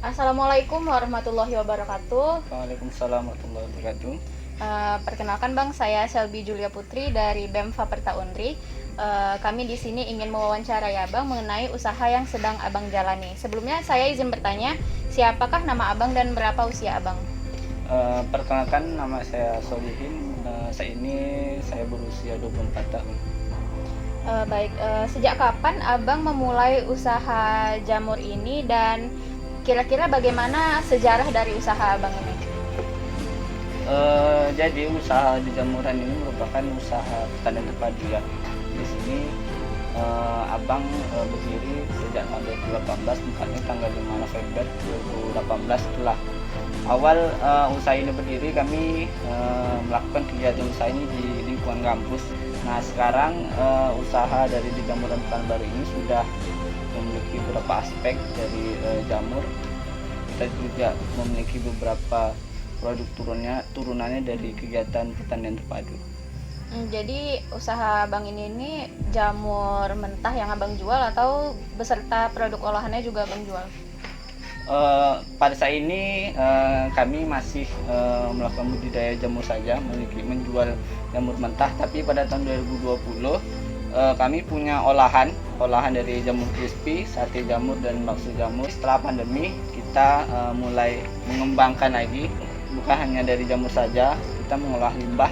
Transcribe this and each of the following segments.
Assalamualaikum warahmatullahi wabarakatuh. Waalaikumsalam warahmatullahi wabarakatuh. Perkenalkan Bang, saya Selby Julia Putri dari BEM Faperta Unri. Kami di sini ingin mewawancarai Abang mengenai usaha yang sedang Abang jalani. Sebelumnya saya izin bertanya, siapakah nama Abang dan berapa usia Abang? Perkenalkan, nama saya Solihin. Saat ini saya berusia 24 tahun. Sejak kapan Abang memulai usaha jamur ini dan kira-kira bagaimana sejarah dari usaha Abang ini? Jadi usaha di jamuran ini merupakan usaha pertanian terpadu ya. Di sini abang berdiri sejak tahun 2018, tepatnya tanggal 5 November 2018. Setelah awal usaha ini berdiri, kami melakukan kegiatan usaha ini di lingkungan kampus. Nah sekarang usaha dari di jamuran Pekanbaru ini sudah memiliki beberapa aspek dari jamur. Kita juga memiliki beberapa produk turunannya dari kegiatan pertanian terpadu. Jadi usaha Abang ini jamur mentah yang Abang jual atau beserta produk olahannya juga Abang jual? Pada saat ini kami masih melakukan budidaya jamur saja, menjual jamur mentah. Tapi pada tahun 2020 kami punya olahan dari jamur crispy, sate jamur, dan bakso jamur. Setelah pandemi kita mulai mengembangkan lagi, bukan hanya dari jamur saja, kita mengolah limbah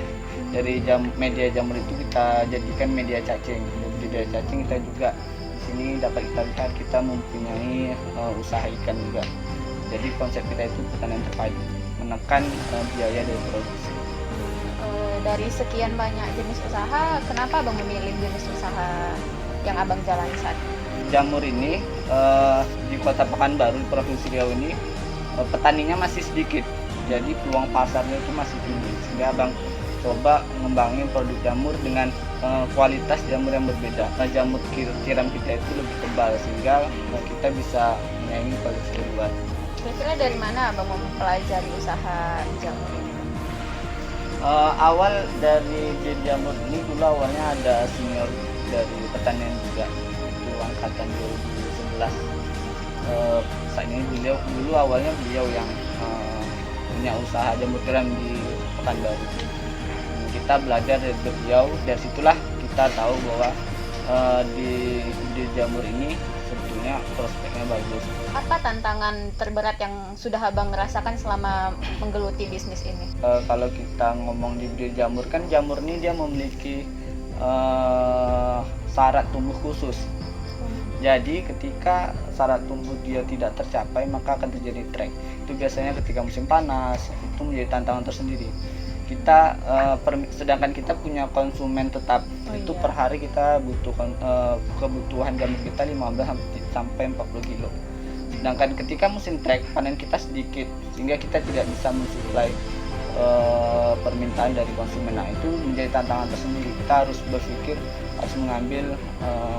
dari media jamur itu kita jadikan media cacing. Media cacing kita juga di sini dapat kita lihat kita mempunyai usaha ikan juga. Jadi konsep kita itu pertanian terpadu, menekan biaya dari produksi. Dari sekian banyak jenis usaha, kenapa Abang memilih jenis usaha yang Abang jalani saat ini? Jamur ini di Kota Pekanbaru, Provinsi Riau ini petaninya masih sedikit, jadi peluang pasarnya itu masih tinggi. Sehingga abang coba mengembangin produk jamur dengan kualitas jamur yang berbeda. Jamur tiram kita itu lebih tebal sehingga kita bisa menyaingi kualitas di luar. Kira-kira dari mana Abang mempelajari usaha jamur ini? Awal dari jamur ini dulu awalnya ada senior dari pertanian juga, itu angkatan 2011. Saat ini dulu awalnya beliau yang punya usaha jamur tiram di Pekanbaru. Kita belajar dari beliau, dari situlah kita tahu bahwa di jamur ini sebetulnya prospeknya bagus. Apa tantangan terberat yang sudah Abang rasakan selama menggeluti bisnis ini? Kalau kita ngomong di jamur, kan jamur ini dia memiliki syarat tumbuh khusus. Jadi ketika syarat tumbuh dia tidak tercapai, maka akan terjadi trek. Itu biasanya ketika musim panas, itu menjadi tantangan tersendiri. Kita sedangkan kita punya konsumen tetap, itu per hari kita butuh kebutuhan jamur kita 15 sampai 40 kilo. Sedangkan ketika musim trek, panen kita sedikit sehingga kita tidak bisa mensuplai permintaan dari konsumen. Nah itu menjadi tantangan tersendiri. Kita harus berpikir, harus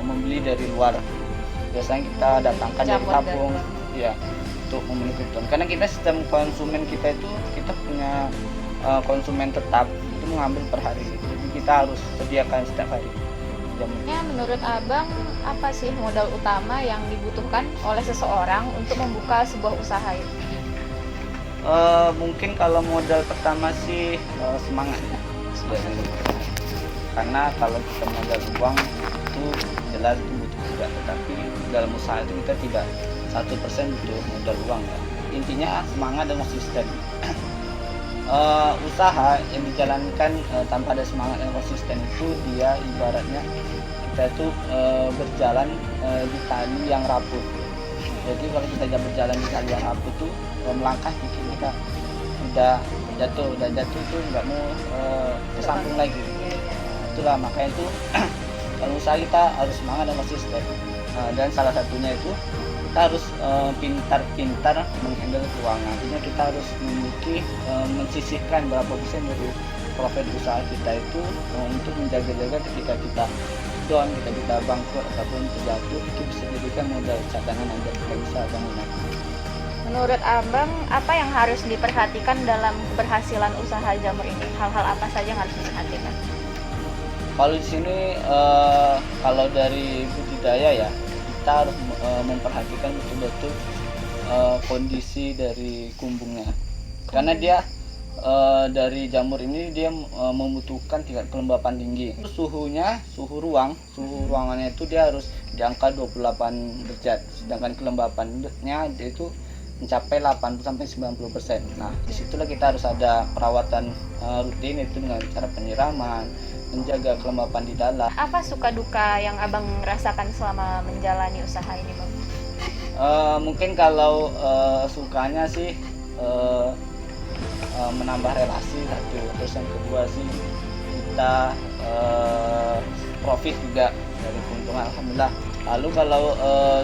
membeli dari luar. Biasanya kita datangkan dari tabung ya untuk memenuhi kebutuhan. Karena kita sistem konsumen kita itu, kita punya konsumen tetap itu mengambil per hari. Jadi kita harus sediakan setiap hari jamurnya. Menurut Abang, apa sih modal utama yang dibutuhkan oleh seseorang untuk membuka sebuah usaha itu? Mungkin kalau modal pertama sih semangatnya sebenarnya. Karena kalau kita modal uang itu jelas itu butuh juga, tetapi dalam usaha itu kita tidak 100% butuh modal uang ya. Intinya semangat dan konsisten. Usaha yang dijalankan tanpa ada semangat yang konsisten itu dia ibaratnya kita itu berjalan di tali yang rapuh. Jadi kalau kita berjalan di tali yang rapuh itu melangkah dikit kita udah jatuh itu nggak mau tersambung lagi. Itulah makanya itu kalau usaha kita harus semangat dan konsisten. Dan salah satunya itu kita harus pintar-pintar menghandle keuangan. Artinya kita harus memiliki mensisihkan berapa persen dari profit usaha kita itu untuk menjaga-jaga ketika kita down, kita bangkrut ataupun terjatuh, itu bisa dijadikan modal cadangan agar kita bisa bangun. Menurut Abang, apa yang harus diperhatikan dalam keberhasilan usaha jamur ini? Hal-hal apa saja yang harus diperhatikan? Kalau di sini kalau dari budidaya ya, kita harus memperhatikan betul-betul kondisi dari kumbungnya, karena dia dari jamur ini dia membutuhkan tingkat kelembapan tinggi. Suhu ruangannya itu dia harus di angka 28 derajat, sedangkan kelembapannya dia itu mencapai 80-90%. Nah, disitulah kita harus ada perawatan rutin, itu dengan cara penyiraman, menjaga kelembapan di dalam. Apa suka duka yang abang rasakan selama menjalani usaha ini, Bang? Mungkin kalau sukanya sih menambah relasi satu, terus yang kedua sih kita profit juga dari keuntungan, alhamdulillah. Lalu kalau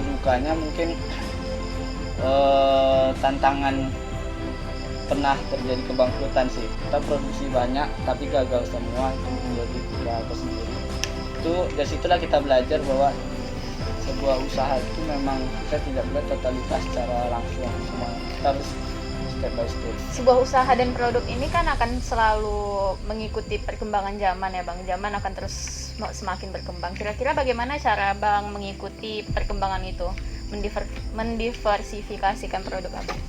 dukanya mungkin tantangan, pernah terjadi kebangkrutan sih. Kita produksi banyak tapi gagal semua, itu menjadi kita sendiri. Itu dari situlah kita belajar bahwa sebuah usaha itu memang kita tidak boleh totalitas secara langsung, semua kita harus step by step. Sebuah usaha dan produk ini kan akan selalu mengikuti perkembangan zaman ya, Bang. Zaman akan terus semakin berkembang. Kira-kira bagaimana cara Bang mengikuti perkembangan itu, mendiversifikasikan produk Abang?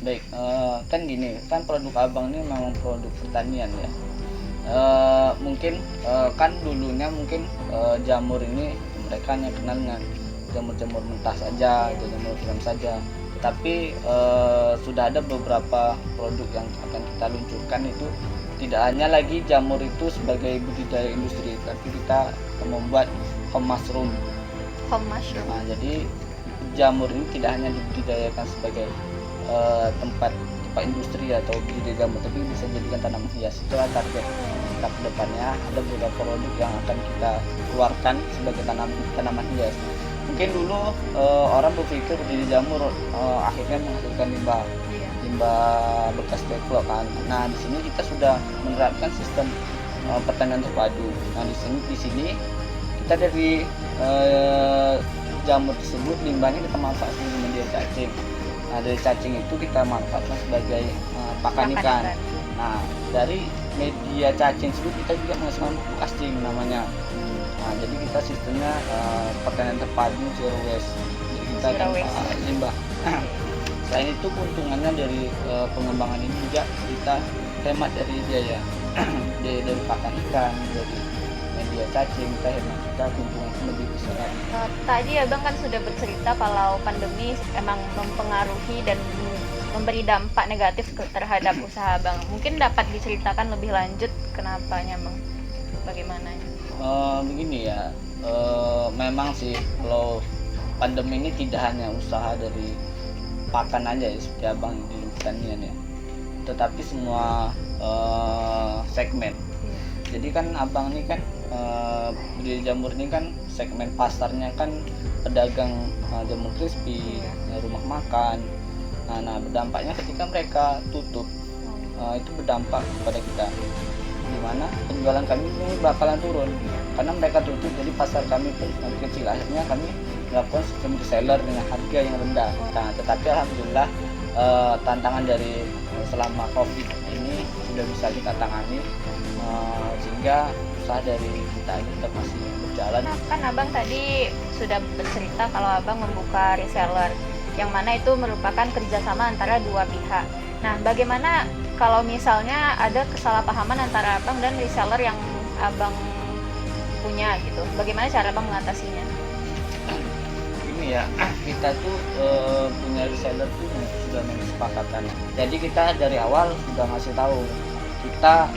Baik, kan gini, kan produk Abang ini memang produk pertanian ya. Mungkin kan dulunya mungkin jamur ini mereka hanya kenal dengan jamur-jamur mentah saja, jamur tiram saja. Tapi sudah ada beberapa produk yang akan kita luncurkan, itu tidak hanya lagi jamur itu sebagai budidaya industri, tapi kita membuat home mushroom. Nah, jadi jamur ini tidak hanya dibudidayakan sebagai tempat industri atau budidaya jamur, tapi bisa jadikan tanaman hias. Itulah target kita ke depannya. Ada beberapa produk yang akan kita keluarkan sebagai tanaman hias. Mungkin dulu orang berpikir budidaya jamur akhirnya menghasilkan limbah bekas teklok kan. Nah, di sini kita sudah menerapkan sistem pertanian terpadu. Nah, di sini kita dari jamur tersebut limbahnya kita manfaatkan sebagai media cacing. Nah, dari cacing itu kita manfaatkan sebagai pakan ikan. Nah, dari media cacing tersebut kita juga menghasilkan pupuk asing namanya. Nah, jadi kita sistemnya pertanian terpadu zero waste. Jadi kita limbah. Selain itu keuntungannya dari pengembangan ini juga kita hemat dari biaya, dari pakan ikan, dari media cacing, kita hemat, kita keuntungan lebih besar. Tadi Abang kan sudah bercerita kalau pandemi emang mempengaruhi dan memberi dampak negatif terhadap usaha Abang. Mungkin dapat diceritakan lebih lanjut kenapanya, Bang? Bagaimana? Begini ya, memang sih kalau pandemi ini tidak hanya usaha dari pakan aja ya, seperti Abang di pertanian ya, tetapi semua segmen. Jadi kan Abang ini kan budidaya jamur ini kan segmen pasarnya kan pedagang jamur crispy, rumah makan. Nah, berdampaknya ketika mereka tutup, itu berdampak kepada kita, di mana penjualan kami ini bakalan turun karena mereka tutup. Jadi pasar kami pun semakin kecil. Akhirnya kami melakukan sistem reseller dengan harga yang rendah. Nah, tetapi alhamdulillah tantangan dari selama COVID ini sudah bisa kita tangani, sehingga usaha dari kita ini tetap masih berjalan. Nah, kan Abang tadi sudah bercerita kalau Abang membuka reseller, yang mana itu merupakan kerjasama antara dua pihak. Nah, bagaimana kalau misalnya ada kesalahpahaman antara Abang dan reseller yang Abang punya gitu? Bagaimana cara Abang mengatasinya? Ini ya, kita tuh punya reseller tuh sudah kesepakatan. Jadi kita dari awal sudah ngasih tahu kita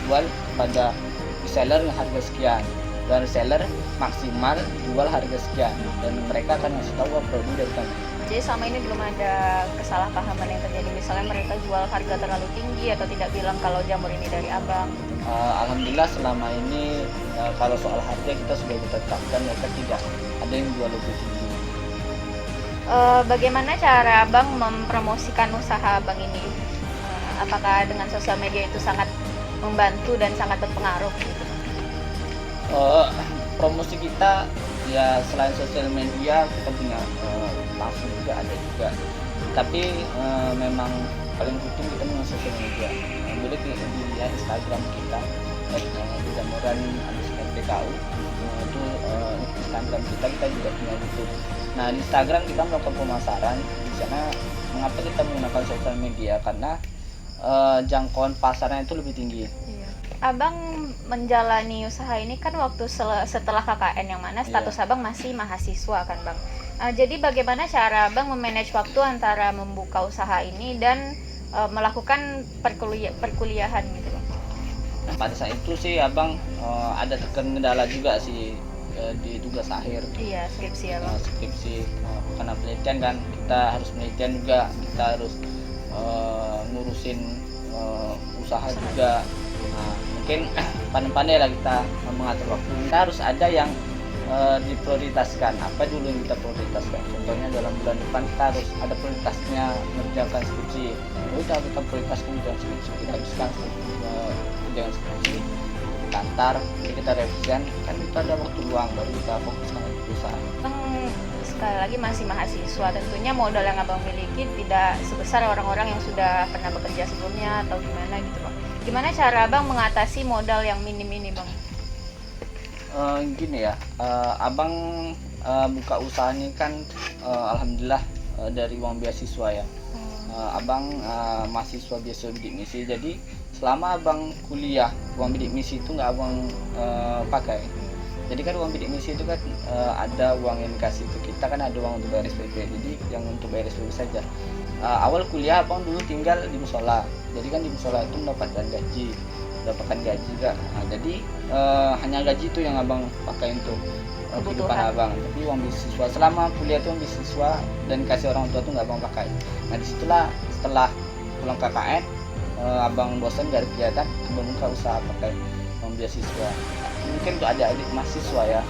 jual pada reseller dengan harga sekian, dan reseller maksimal jual harga sekian, dan mereka akan ngasih tahu produk dari kami. Jadi selama ini belum ada kesalahpahaman yang terjadi, misalnya mereka jual harga terlalu tinggi atau tidak bilang kalau jamur ini dari Abang? Alhamdulillah selama ini kalau soal harga kita sudah ditetapkan, mereka tidak ada yang jual lebih tinggi. Bagaimana cara Abang mempromosikan usaha Abang ini? Apakah dengan sosial media itu sangat membantu dan sangat berpengaruh gitu? Promosi kita ya selain sosial media kita punya langsung juga ada juga, tapi memang paling rutin kita dengan sosial media. Boleh dilihat Instagram kita di jamuran _pt BKU, itu Instagram kita juga punya YouTube. Nah di Instagram kita melakukan pemasaran. Di sana mengapa kita menggunakan sosial media, karena jangkauan pasarnya itu lebih tinggi. Iya. Abang menjalani usaha ini kan waktu setelah KKN, yang mana status abang masih mahasiswa kan bang. Jadi bagaimana cara abang memanage waktu antara membuka usaha ini dan melakukan perkuliahan gitu bang? Pada saat itu sih abang ada kendala juga sih di tugas akhir. Iya, skripsi ya bang. Skripsi karena penelitian kan, kita harus penelitian juga, kita harus ngurusin usaha juga. Nah, mungkin pandai-pandai lah kita mengatur waktu. Kita harus ada yang diprioritaskan. Apa dulu yang kita prioritaskan? Contohnya dalam bulan depan kita harus ada prioritasnya mengerjakan skripsi. Udah kita prioritaskan mengerjakan skripsi, kita habiskan mengerjakan skripsi kantor, kita revisian, kan itu ada waktu luang baru kita fokuskan ke perusahaan. Sekali lagi masih mahasiswa, tentunya modal yang abang miliki tidak sebesar orang-orang yang sudah pernah bekerja sebelumnya atau gimana gitu bang. Gimana cara abang mengatasi modal yang minim ini bang? Gini ya, abang buka usaha ini kan alhamdulillah dari uang beasiswa ya. Abang mahasiswa biasa bidik misi, jadi selama abang kuliah uang bidik misi itu nggak abang pakai. Jadi kan uang bidik misi itu kan ada uang yang dikasih ke kita, kan ada uang untuk bayar SPP, jadi yang untuk bayar SPP saja. Awal kuliah abang dulu tinggal di musola, jadi kan di musola itu mendapatkan gaji juga. Nah, jadi hanya gaji itu yang abang pakai untuk kehidupan abang. Tapi uang beasiswa selama kuliah itu uang beasiswa dan kasih orang tua itu nggak abang pakai. Nah disitulah setelah pulang KKN abang bosan gak ada kegiatan, abang buka usaha pakai uang beasiswa. Mungkin untuk adik-adik mahasiswa ya,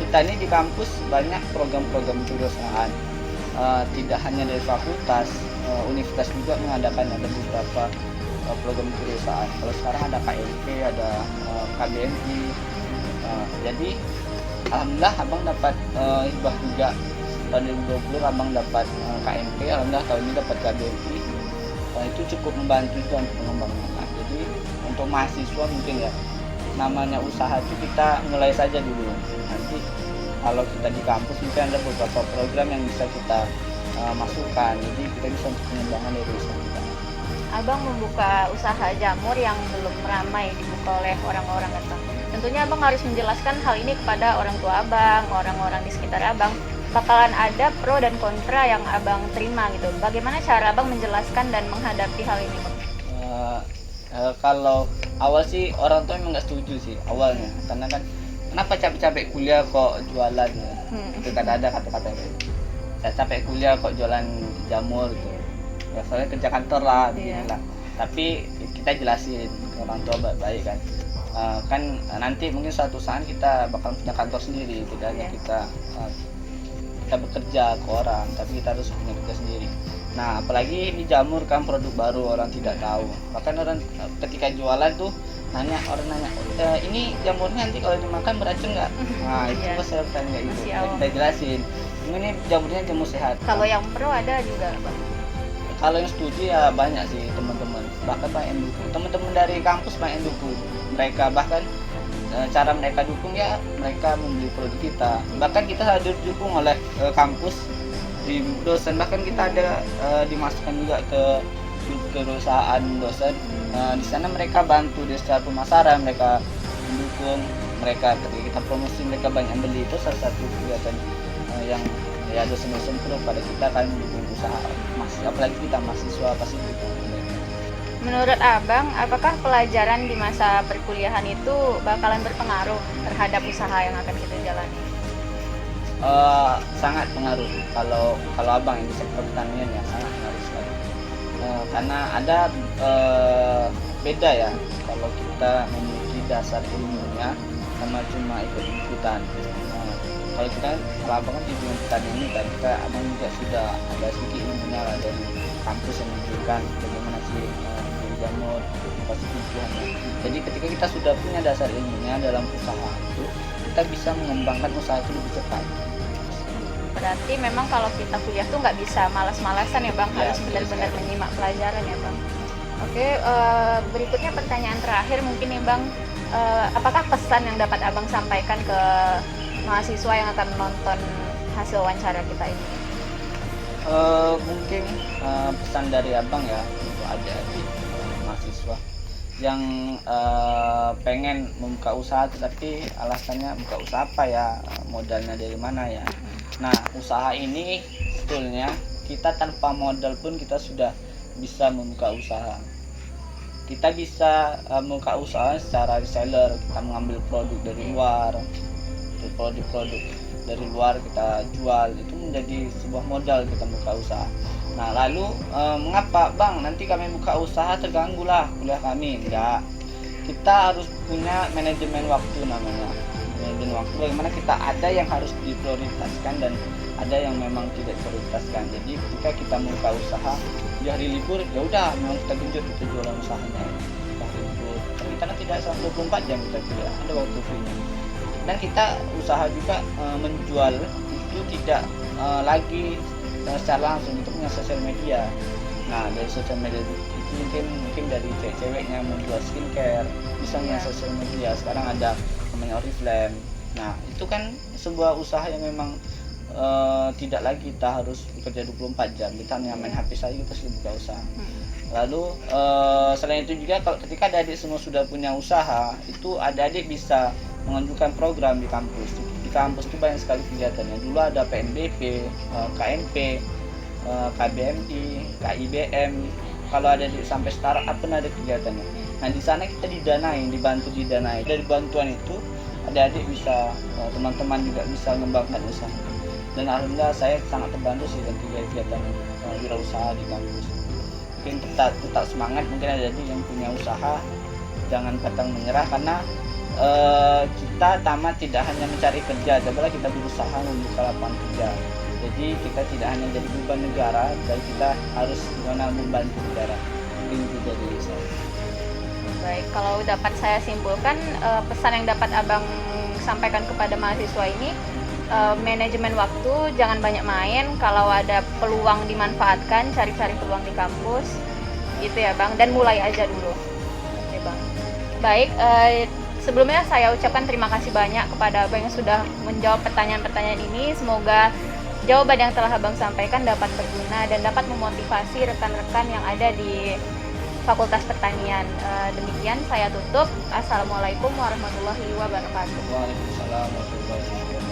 kita ini di kampus banyak program-program kewirausahaan, tidak hanya dari fakultas, universitas juga mengadakan ada beberapa program kewirausahaan. Kalau sekarang ada KMP, ada KBMI. Jadi alhamdulillah abang dapat hibah juga. Tahun 2020 abang dapat KMP, alhamdulillah tahun ini dapat KBMI. Itu cukup membantu juga untuk pengembangan. Jadi untuk mahasiswa mungkin ya, namanya usaha itu kita mulai saja dulu. Nanti kalau kita di kampus mungkin ada beberapa program yang bisa kita masukkan. Jadi kita bisa untuk pengembangan dari usaha kita. Abang membuka usaha jamur yang belum ramai dibuka oleh orang-orang kan. Tentunya abang harus menjelaskan hal ini kepada orang tua abang, orang-orang di sekitar abang. Bakalan ada pro dan kontra yang abang terima gitu. Bagaimana cara abang menjelaskan dan menghadapi hal ini bang? Kalau awal sih orang tua memang nggak setuju sih awalnya, karena kan kenapa capek-capek kuliah kok jualan ya? Itu kan ada kata-kata gitu. Saya capek kuliah kok jualan jamur gitu. Ya soalnya kerja kantor lah, beginilah. Tapi kita jelasin ke orang tua baik-baik kan. Kan nanti mungkin suatu saat kita bakal punya kantor sendiri, tidak hanya kita bekerja ke orang, tapi kita harus punya kerja sendiri. Nah apalagi ini jamur kan produk baru, orang tidak tahu. Bahkan orang ketika jualan tuh orang nanya, ini jamurnya nanti kalau dimakan beracun nggak? Nah itu saya tanya itu, kita jelasin ini jamurnya jamur sehat. Kalau yang pro ada juga bang? Kalau yang setuju ya banyak sih teman-teman, bahkan banyak yang dukung. Teman-teman dari kampus banyak yang dukung. Mereka bahkan cara mereka dukung ya mereka membeli produk kita. Bahkan kita didukung oleh kampus, di dosen, bahkan kita ada dimasukkan juga ke perusahaan dosen. Di sana mereka bantu di secara pemasaran, mereka mendukung, mereka ketika kita promosi mereka banyak yang beli. Itu salah satu kegiatan yang ya dosen-dosen pro pada kita kan mendukung usaha, apalagi kita mahasiswa pasti dukung. Menurut abang, apakah pelajaran di masa perkuliahan itu bakalan berpengaruh terhadap usaha yang akan kita jalani? Sangat pengaruh. Kalau abang yang di sektor pertanian ya sangat pengaruh sekali. Karena ada beda ya kalau kita memiliki dasar ilmunya sama cuma ikut-ikutan. Kalau kita kalau abang kan di dunia pertanian ini kan abang juga sudah ada sedikit ilmunya lah dari kampus yang menunjukkan bagaimana sih jamur, pasti tujuannya. Jadi ketika kita sudah punya dasar ilmunya dalam usaha itu, kita bisa mengembangkan usaha itu lebih cepat. Berarti memang kalau kita kuliah tuh nggak bisa malas-malasan ya bang, harus benar-benar menyimak pelajaran ya bang. Oke, berikutnya pertanyaan terakhir mungkin nih bang, apakah pesan yang dapat abang sampaikan ke mahasiswa yang akan menonton hasil wawancara kita ini? Mungkin pesan dari abang ya untuk adik-adik mahasiswa yang pengen membuka usaha tetapi alasannya buka usaha apa ya, modalnya dari mana ya. Nah, usaha ini sebetulnya kita tanpa modal pun kita sudah bisa membuka usaha. Kita bisa membuka usaha secara reseller, kita mengambil produk dari luar, produk-produk dari luar kita jual, itu menjadi sebuah modal kita buka usaha. Nah, lalu mengapa bang nanti kami buka usaha terganggu lah kuliah kami? Enggak, kita harus punya manajemen waktu namanya. Manajemen waktu, bagaimana kita ada yang harus diprioritaskan dan ada yang memang tidak diprioritaskan. Jadi ketika kita membuka usaha di hari libur, ya udah memang kita genjot, kita jualan usahanya di hari libur. Kan kita kan tidak 24 jam kita kuliah, ada waktu free-nya. Dan kita usaha juga menjual itu tidak lagi secara langsung, itu punya sosial media. Nah, dari sosial media itu mungkin dari cewek-ceweknya menjual skincare, misalnya sosial media. Sekarang ada namanya Oriflame. Nah, itu kan sebuah usaha yang memang tidak lagi kita harus bekerja 24 jam, kita hanya main HP saja kita sudah buka usaha. Lalu selain itu juga kalau ketika adik-adik semua sudah punya usaha, itu adik-adik bisa mengajukan program di kampus. Di kampus itu banyak sekali kegiatannya. Dulu ada PNBP, KMP, KBMI, KIBM. Kalau ada sampai startup pun ada kegiatannya. Nah, di sana kita dibantu didanai. Dari bantuan itu adik-adik bisa, teman-teman juga bisa mengembangkan usaha. Dan alhamdulillah saya sangat terbantu sih dengan kegiatan wirausaha di kampus. Mungkin tetap semangat, mungkin adik-adik yang punya usaha jangan pantang menyerah, karena kita tamat tidak hanya mencari kerja, cobalah kita berusaha membuka lapangan kerja. Jadi kita tidak hanya jadi beban negara, tapi kita harus gimana membantu negara. Mungkin itu dari saya. Baik, kalau dapat saya simpulkan, pesan yang dapat abang sampaikan kepada mahasiswa ini, manajemen waktu, jangan banyak main, kalau ada peluang dimanfaatkan, cari-cari peluang di kampus, gitu ya bang, dan mulai aja dulu. Oke bang. Baik, sebelumnya saya ucapkan terima kasih banyak kepada abang yang sudah menjawab pertanyaan-pertanyaan ini. Semoga jawaban yang telah abang sampaikan dapat berguna dan dapat memotivasi rekan-rekan yang ada di Fakultas Pertanian. Demikian saya tutup. Assalamualaikum warahmatullahi wabarakatuh. Waalaikumsalam warahmatullahi wabarakatuh.